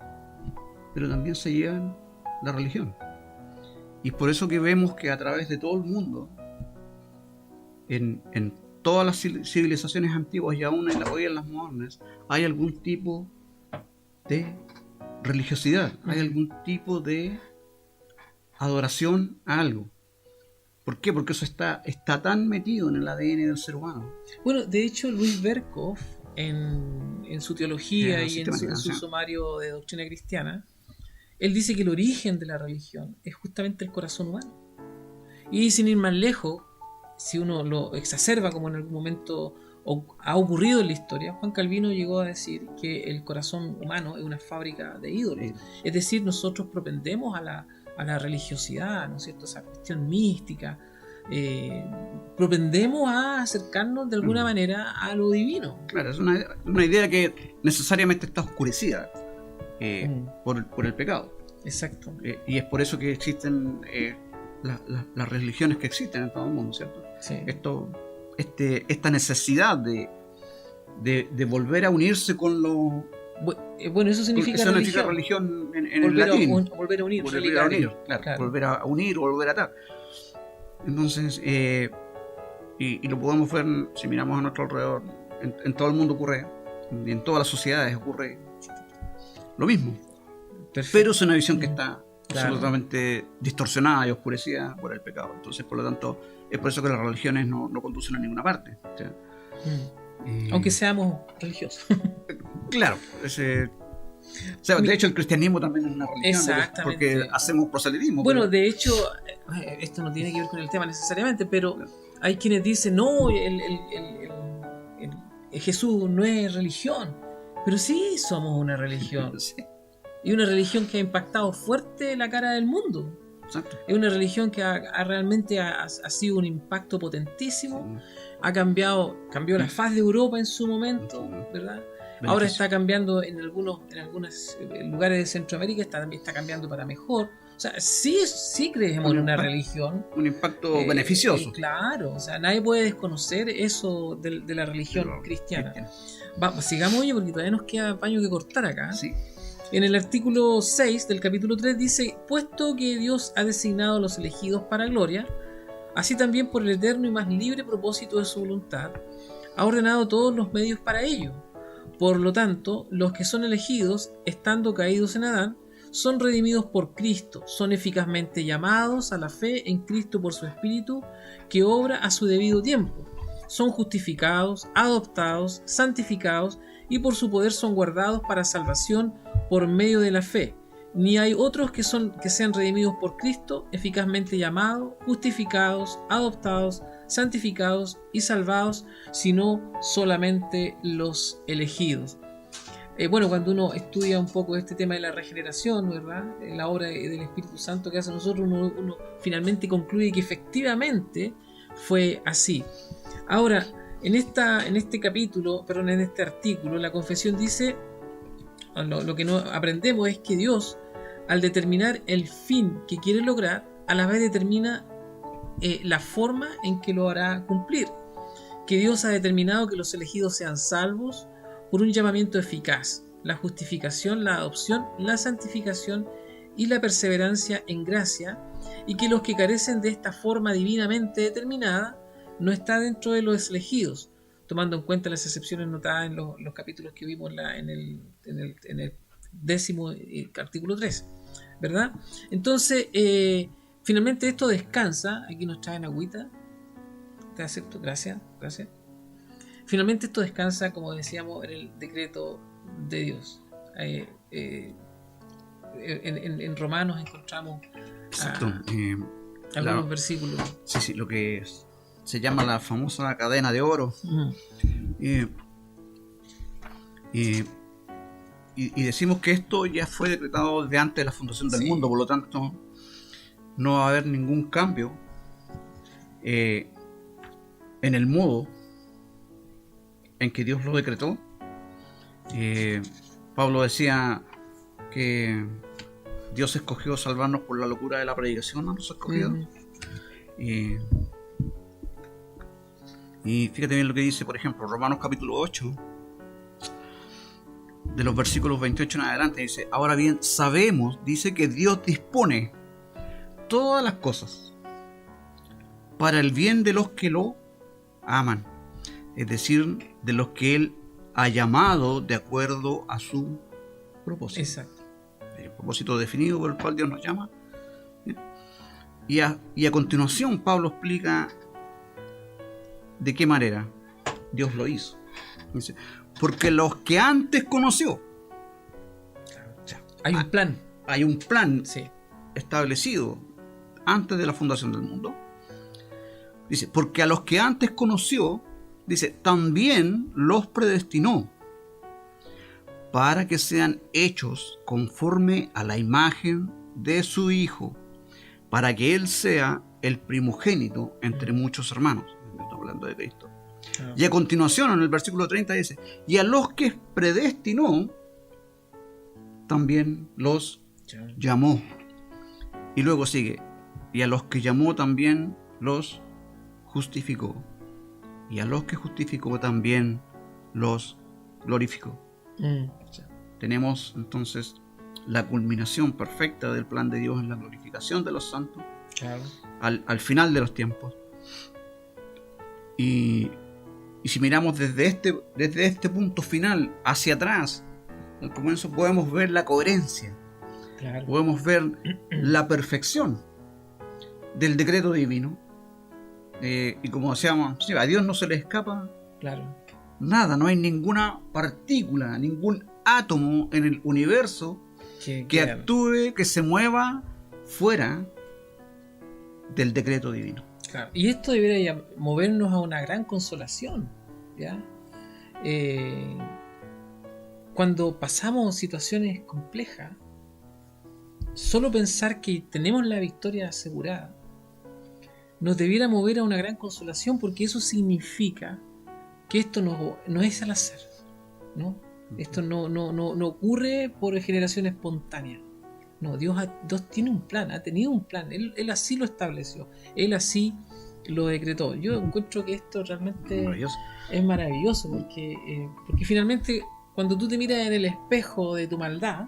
pero también se llevan la religión. Y es por eso que vemos que a través de todo el mundo, en todas las civilizaciones antiguas y aún en las modernas, hay algún tipo de religiosidad, hay algún tipo de adoración a algo. ¿Por qué? Porque eso está tan metido en el ADN del ser humano. Bueno, de hecho, Luis Berkhoff, en su teología y en su sumario de doctrina cristiana, él dice que el origen de la religión es justamente el corazón humano. Y sin ir más lejos, si uno lo exacerba, como en algún momento ha ocurrido en la historia, Juan Calvino llegó a decir que el corazón humano es una fábrica de ídolos. Es decir, nosotros propendemos a la religiosidad, ¿no es cierto?, esa cuestión mística, propendemos a acercarnos de alguna manera a lo divino. Claro, es una idea que necesariamente está oscurecida por el pecado. Exacto. Y es por eso que existen las religiones que existen en todo el mundo, ¿cierto? Sí. Esta necesidad de volver a unirse con lo... Bueno, eso significa religión en el latín. Volver a unir, claro. Volver a unir o volver a atar. Entonces, y lo podemos ver si miramos a nuestro alrededor, en todo el mundo ocurre, en todas las sociedades ocurre lo mismo. Perfecto. Pero es una visión que está absolutamente distorsionada y oscurecida por el pecado. Entonces, por lo tanto, es por eso que las religiones no conducen a ninguna parte. O sea, aunque seamos religiosos. Claro. O sea, de hecho, el cristianismo también es una religión. Porque hacemos proselitismo. Bueno, de hecho, esto no tiene que ver con el tema necesariamente, pero hay quienes dicen, no, Jesús no es religión. Pero sí somos una religión. Sí. Y una religión que ha impactado fuerte la cara del mundo. Exacto. Es una religión que realmente ha sido un impacto potentísimo. Sí. Cambió la faz de Europa en su momento, ¿verdad? Ahora está cambiando en algunos lugares de Centroamérica, también está cambiando para mejor. O sea, sí creemos en una religión. Un impacto beneficioso. Claro, o sea, nadie puede desconocer eso de la religión cristiana. Sigamos, oye, porque todavía nos queda paño que cortar acá. Sí. En el artículo 6 del capítulo 3 dice: puesto que Dios ha designado a los elegidos para gloria, así también por el eterno y más libre propósito de su voluntad, ha ordenado todos los medios para ello. Por lo tanto, los que son elegidos, estando caídos en Adán, son redimidos por Cristo, son eficazmente llamados a la fe en Cristo por su Espíritu, que obra a su debido tiempo. Son justificados, adoptados, santificados, y por su poder son guardados para salvación por medio de la fe. Ni hay otros que sean redimidos por Cristo, eficazmente llamados, justificados, adoptados, santificados y salvados, sino solamente los elegidos. Bueno, cuando uno estudia un poco este tema de la regeneración, ¿verdad?, la obra del Espíritu Santo que hace nosotros, uno finalmente concluye que efectivamente fue así. Ahora, en este artículo, la confesión dice, lo que no aprendemos es que Dios, al determinar el fin que quiere lograr, a la vez determina la forma en que lo hará cumplir. Que Dios ha determinado que los elegidos sean salvos por un llamamiento eficaz: la justificación, la adopción, la santificación y la perseverancia en gracia, y que los que carecen de esta forma divinamente determinada no está dentro de los elegidos, tomando en cuenta las excepciones notadas en los capítulos que vimos en el 10º artículo 3, ¿verdad? Entonces, finalmente esto descansa. Aquí nos traen agüita. Te acepto, gracias. Finalmente esto descansa, como decíamos, en el decreto de Dios. En Romanos encontramos Exacto. algunos versículos. Sí, lo que se llama la famosa cadena de oro. Y decimos que esto ya fue decretado desde antes de la fundación del mundo, por lo tanto no va a haber ningún cambio en el modo en que Dios lo decretó. Pablo decía que Dios escogió salvarnos por la locura de la predicación a los escogidos. Y fíjate bien lo que dice, por ejemplo, Romanos capítulo 8, de los versículos 28 en adelante, dice: ahora bien, sabemos, dice, que Dios dispone todas las cosas para el bien de los que lo aman, es decir, de los que Él ha llamado de acuerdo a su propósito. Exacto. El propósito definido por el cual Dios nos llama. Y a continuación Pablo explica de qué manera Dios lo hizo. Dice: porque los que antes conoció, hay un plan. Hay un plan Sí. establecido antes de la fundación del mundo. Dice: porque a los que antes conoció, dice, también los predestinó para que sean hechos conforme a la imagen de su Hijo, para que Él sea el primogénito entre muchos hermanos. Estamos hablando de Cristo. Y a continuación, en el versículo 30 dice: y a los que predestinó, también los llamó. Y luego sigue: y a los que llamó también los justificó. Y a los que justificó también los glorificó. Tenemos entonces la culminación perfecta del plan de Dios en la glorificación de los santos, al final de los tiempos. Y si miramos desde este punto final hacia atrás, al comienzo, podemos ver la coherencia, podemos ver la perfección del decreto divino. Y como decíamos, a Dios no se le escapa nada, no hay ninguna partícula, ningún átomo en el universo que actúe, que se mueva fuera del decreto divino. Y esto debería movernos a una gran consolación, ¿ya? Cuando pasamos situaciones complejas, solo pensar que tenemos la victoria asegurada nos debiera mover a una gran consolación, porque eso significa que esto no es al azar, ¿no? Esto no ocurre por generación espontánea. No, Dios tiene un plan, ha tenido un plan. Él así lo estableció, Él así lo decretó. Yo encuentro que esto realmente es maravilloso, porque finalmente, cuando tú te miras en el espejo de tu maldad,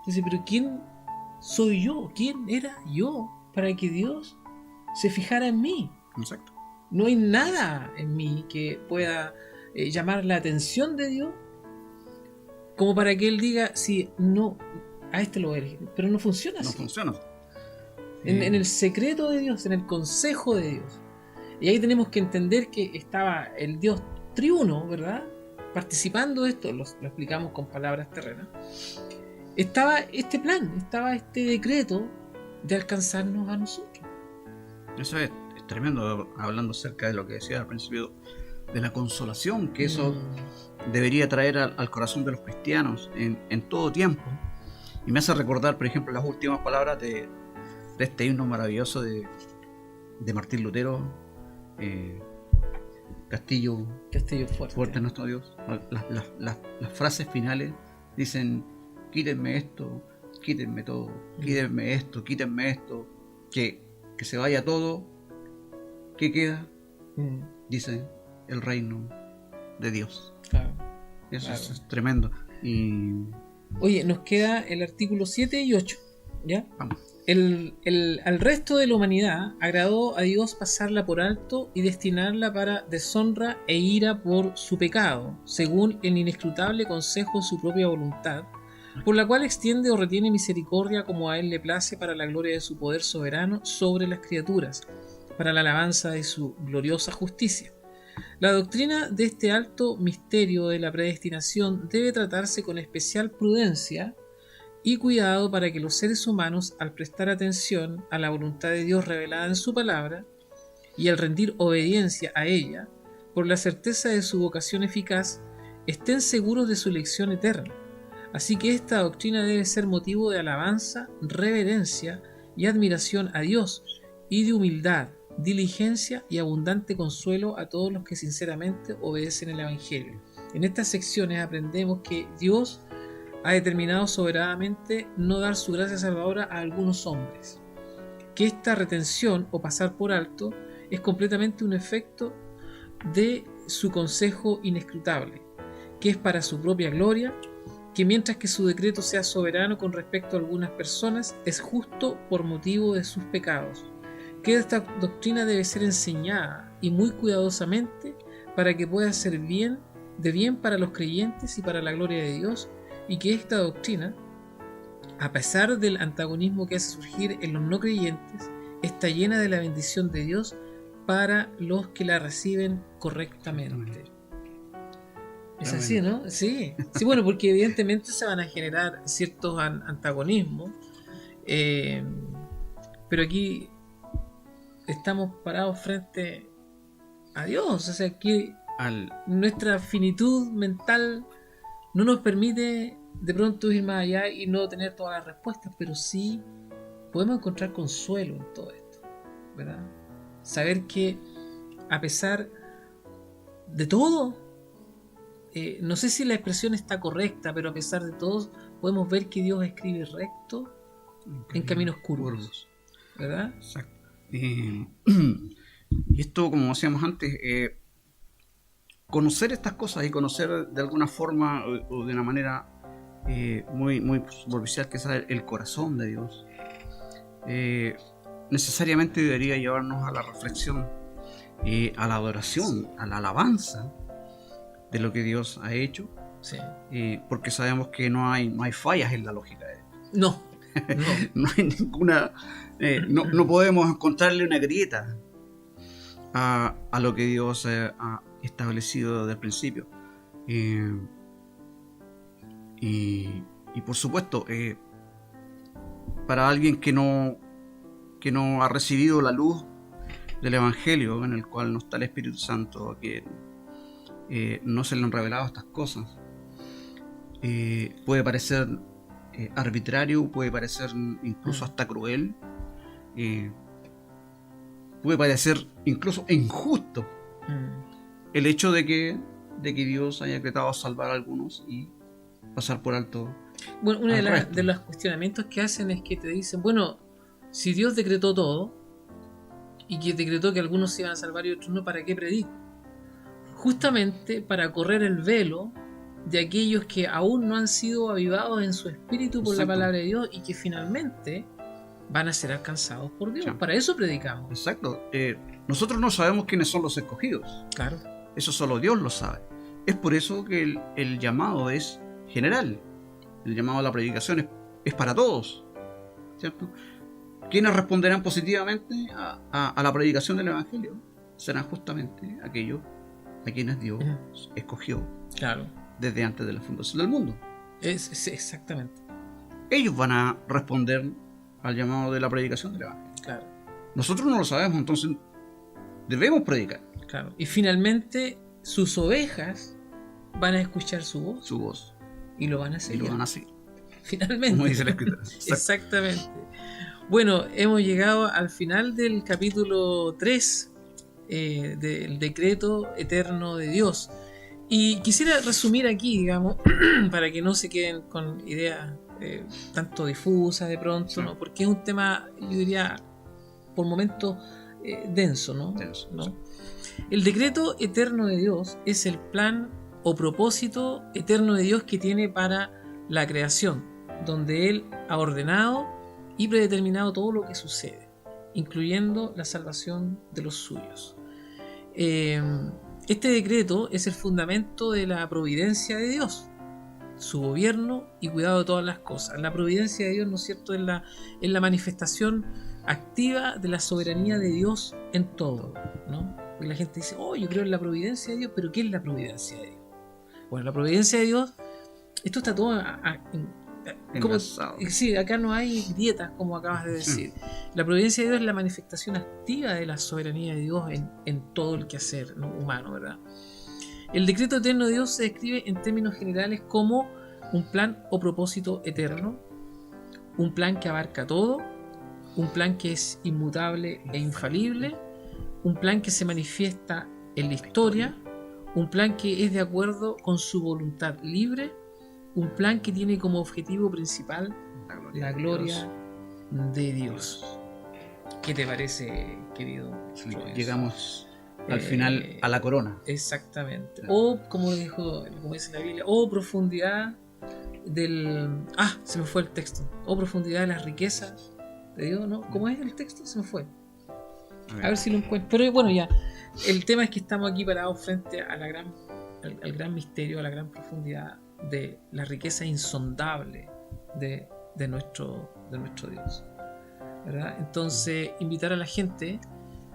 dices: pero ¿quién soy yo? ¿Quién era yo para que Dios se fijara en mí? Exacto. No hay nada en mí que pueda llamar la atención de Dios como para que Él diga: sí, no, a este lo eres. Pero no funciona así. No funciona. En el secreto de Dios, en el consejo de Dios. Y ahí tenemos que entender que estaba el Dios triuno, ¿verdad? Participando de esto, lo explicamos con palabras terrenas. Estaba este plan, estaba este decreto de alcanzarnos a nosotros. Eso es tremendo, hablando acerca de lo que decía al principio, de la consolación que eso debería traer al corazón de los cristianos en todo tiempo. Y me hace recordar, por ejemplo, las últimas palabras de este himno maravilloso de Martín Lutero, Castillo fuerte nuestro Dios. Las frases finales dicen: quítenme esto, quítenme todo, quítenme esto, quítenme esto, que se vaya todo. ¿Qué queda? Dice: el reino de Dios. Eso es tremendo. Oye, nos queda el artículo 7 y 8, ¿ya? Vamos. Al resto de la humanidad agradó a Dios pasarla por alto y destinarla para deshonra e ira por su pecado, según el inescrutable consejo de su propia voluntad, por la cual extiende o retiene misericordia como a Él le place, para la gloria de su poder soberano sobre las criaturas, para la alabanza de su gloriosa justicia. La doctrina de este alto misterio de la predestinación debe tratarse con especial prudencia y cuidado para que los seres humanos, al prestar atención a la voluntad de Dios revelada en su palabra y al rendir obediencia a ella, por la certeza de su vocación eficaz, estén seguros de su elección eterna. Así que esta doctrina debe ser motivo de alabanza, reverencia y admiración a Dios, y de humildad, diligencia y abundante consuelo a todos los que sinceramente obedecen el Evangelio. En estas secciones aprendemos que Dios ha determinado soberanamente no dar su gracia salvadora a algunos hombres, que esta retención o pasar por alto es completamente un efecto de su consejo inescrutable, que es para su propia gloria, que mientras que su decreto sea soberano con respecto a algunas personas, es justo por motivo de sus pecados, que esta doctrina debe ser enseñada y muy cuidadosamente para que pueda ser de bien para los creyentes y para la gloria de Dios, y que esta doctrina, a pesar del antagonismo que hace surgir en los no creyentes, está llena de la bendición de Dios para los que la reciben correctamente. Es así, ¿no? Sí. Sí, bueno, porque evidentemente se van a generar ciertos antagonismos, pero aquí estamos parados frente a Dios, o sea, que nuestra finitud mental no nos permite de pronto ir más allá y no tener todas las respuestas, pero sí podemos encontrar consuelo en todo esto, ¿verdad? Saber que a pesar de todo, no sé si la expresión está correcta, pero a pesar de todo podemos ver que Dios escribe recto en caminos curvos, ¿verdad? Exacto. Y esto, como decíamos antes, conocer estas cosas y conocer de alguna forma o de una manera muy superficial, que es el corazón de Dios, necesariamente debería llevarnos a la reflexión, a la adoración, a la alabanza de lo que Dios ha hecho, sí. Porque sabemos que no hay fallas en la lógica de Dios. No. No hay ninguna, no podemos encontrarle una grieta a lo que Dios ha establecido desde el principio. Y por supuesto, para alguien que no ha recibido la luz del Evangelio, en el cual no está el Espíritu Santo, que no se le han revelado estas cosas, puede parecer arbitrario, puede parecer incluso hasta cruel, puede parecer incluso injusto el hecho de que Dios haya decretado salvar a algunos y pasar por alto. Bueno, uno de los cuestionamientos que hacen es que te dicen, bueno, si Dios decretó todo y que decretó que algunos se iban a salvar y otros no, ¿para qué predico? Justamente para correr el velo de aquellos que aún no han sido avivados en su espíritu por la palabra de Dios y que finalmente van a ser alcanzados por Dios. Para eso predicamos. Exacto. Nosotros no sabemos quiénes son los escogidos. Claro. Eso solo Dios lo sabe. Es por eso que el llamado es general. El llamado a la predicación es para todos, ¿cierto? ¿Quiénes responderán positivamente a la predicación del Evangelio? Serán justamente aquellos a quienes Dios escogió, claro, desde antes de la fundación del mundo. Exactamente. Ellos van a responder al llamado de la predicación del Evangelio. Claro. Nosotros no lo sabemos, entonces debemos predicar. Claro. Y finalmente sus ovejas van a escuchar su voz. Su voz. Y lo van a seguir. Finalmente. Como dice la Escritura. Exactamente. Bueno, hemos llegado al final del capítulo 3 del decreto eterno de Dios. Y quisiera resumir aquí, digamos, para que no se queden con ideas tanto difusas de pronto, ¿no? Porque es un tema, yo diría, por momentos denso, ¿no? Denso. ¿No? El decreto eterno de Dios es el plan o propósito eterno de Dios que tiene para la creación, donde Él ha ordenado y predeterminado todo lo que sucede, incluyendo la salvación de los suyos. Este decreto es el fundamento de la providencia de Dios, su gobierno y cuidado de todas las cosas. La providencia de Dios, ¿no es cierto?, es la manifestación activa de la soberanía de Dios en todo, ¿no? Porque la gente dice, oh, yo creo en la providencia de Dios, pero ¿qué es la providencia de Dios? Bueno, la providencia de Dios, esto está todo como, sí, acá no hay dietas, como acabas de decir. La providencia de Dios es la manifestación activa de la soberanía de Dios en todo el quehacer, ¿no?, humano, ¿verdad? El decreto eterno de Dios se describe en términos generales como un plan o propósito eterno, un plan que abarca todo, un plan que es inmutable e infalible, un plan que se manifiesta en la historia, un plan que es de acuerdo con su voluntad libre, un plan que tiene como objetivo principal la gloria de Dios. ¿Qué te parece, querido? Llegamos al final a la corona. Exactamente. O, como dice la Biblia, o profundidad del... Ah, se me fue el texto. O profundidad de las riquezas de Dios, ¿no? ¿Cómo es el texto? Se me fue. A ver si lo encuentro. Pero bueno, ya. El tema es que estamos aquí parados frente a al gran misterio, a la gran profundidad de la riqueza insondable de nuestro Dios, ¿verdad? Entonces, invitar a la gente,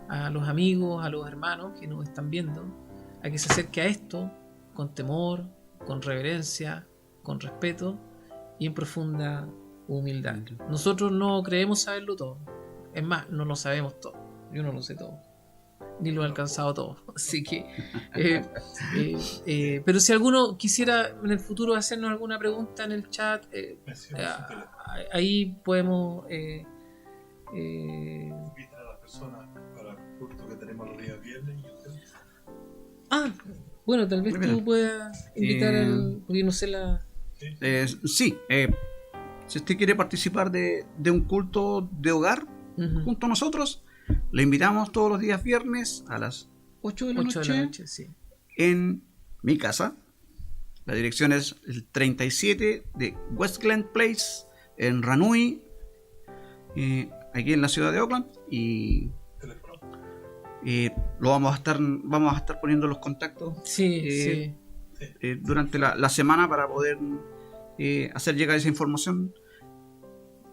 a los amigos, a los hermanos que nos están viendo, a que se acerque a esto con temor, con reverencia, con respeto y en profunda humildad. Nosotros no creemos saberlo todo. Es más, no lo sabemos todo. Yo no lo sé todo, ni lo he alcanzado todo. Así que, pero si alguno quisiera en el futuro hacernos alguna pregunta en el chat, ahí podemos invitar a las personas para el culto que tenemos los días viernes. Bueno, tal vez tú puedas invitar porque no sé la... Sí, si usted quiere participar de un culto de hogar junto a nosotros, le invitamos todos los días viernes a las 8 de la noche, sí, en mi casa. La dirección es el 37 de West Glen Place en Ranui, aquí en la ciudad de Oakland. Y vamos a estar poniendo los contactos durante la semana para poder hacer llegar esa información.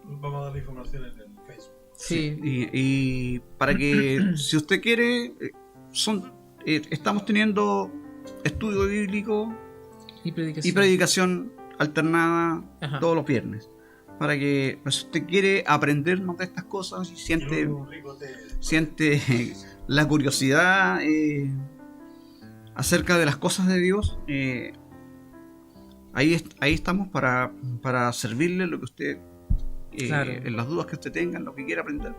Vamos a dar la información en el Facebook. Sí. Y para que, si usted quiere, estamos teniendo estudio bíblico y predicación alternada todos los viernes. Para que, si usted quiere aprendernos de estas cosas y siente la curiosidad acerca de las cosas de Dios, ahí estamos para servirle lo que usted, en las dudas que usted tenga, en lo que quiera aprender.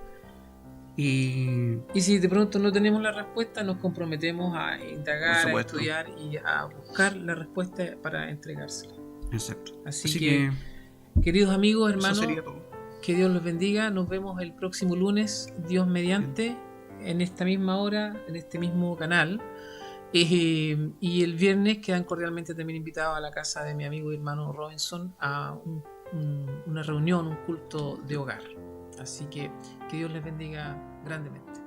Y si de pronto no tenemos la respuesta, nos comprometemos a indagar, a estudiar y a buscar la respuesta para entregársela. Exacto. Así que, queridos amigos, hermanos, que Dios los bendiga. Nos vemos el próximo lunes, Dios mediante, en esta misma hora, en este mismo canal. Y el viernes quedan cordialmente también invitados a la casa de mi amigo y hermano Robinson a una reunión, un culto de hogar. Así que Dios les bendiga grandemente.